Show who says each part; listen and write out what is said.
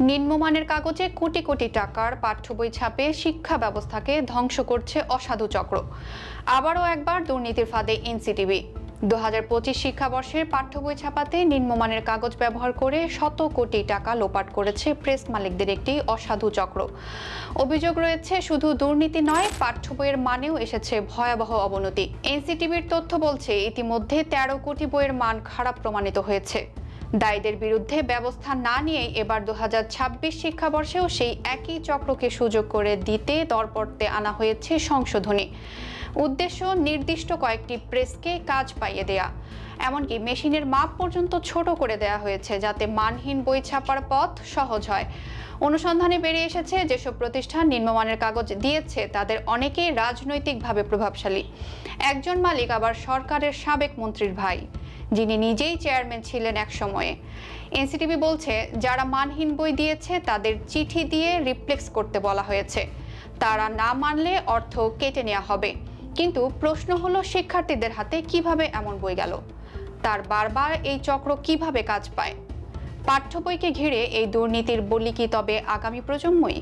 Speaker 1: নিম্নমানের কাগজে কোটি কোটি টাকার পাঠ্য বই ছাপে শিক্ষা ব্যবস্থাকে ধ্বংস করছে অসাধু চক্র। আবারও একবার দুর্নীতির ফাঁদে এনসিটিবি। 2025 শিক্ষাবর্ষের পাঠ্য বই ছাপাতে নিম্নমানের কাগজ ব্যবহার করে শত কোটি টাকা লোপাট করেছে প্রেস মালিকদের একটি অসাধু চক্র। অভিযোগ রয়েছে, শুধু দুর্নীতি নয়, পাঠ্য বইয়ের মানেও এসেছে ভয়াবহ অবনতি। এনসিটিবির তথ্য বলছে, ইতিমধ্যে 13 কোটি বইয়ের মান খারাপ প্রমাণিত হয়েছে। দায়ীদের বিরুদ্ধে ব্যবস্থা না নিয়েই এবার 2026 শিক্ষাবর্ষেও সেই একই চক্রকে সুযোগ করে দিতে দরপড়তে আনা হয়েছে সংশোধনী। উদ্দেশ্য, নির্দিষ্ট কয়েকটি প্রেসকে কাজ পাইয়ে দেয়া। এমনকি মেশিনের মাপ পর্যন্ত ছোট করে দেয়া হয়েছে, যাতে মানহীন বই ছাপার পথ সহজ হয়। অনুসন্ধানে বেরিয়ে এসেছে, যেসব প্রতিষ্ঠান নিম্নমানের কাগজ দিয়েছে তাদের অনেকেই রাজনৈতিকভাবে প্রভাবশালী। একজন মালিক আবার সরকারের সাবেক মন্ত্রীর ভাই, যিনি নিজেই চেয়ারম্যান ছিলেন এক সময়ে। এনসিটিবি বলছে, যারা মানহীন বই দিয়েছে তাদের চিঠি দিয়ে রিপ্লেক্স করতে বলা হয়েছে। তারা না মানলে অর্থ কেটে নেওয়া হবে। কিন্তু প্রশ্ন হলো, শিক্ষার্থীদের হাতে কিভাবে এমন বই গেল? তার বারবার এই চক্র কিভাবে কাজ পায়? পাঠ্য বইকে ঘিরে এই দুর্নীতির বলি কি তবে আগামী প্রজন্মই?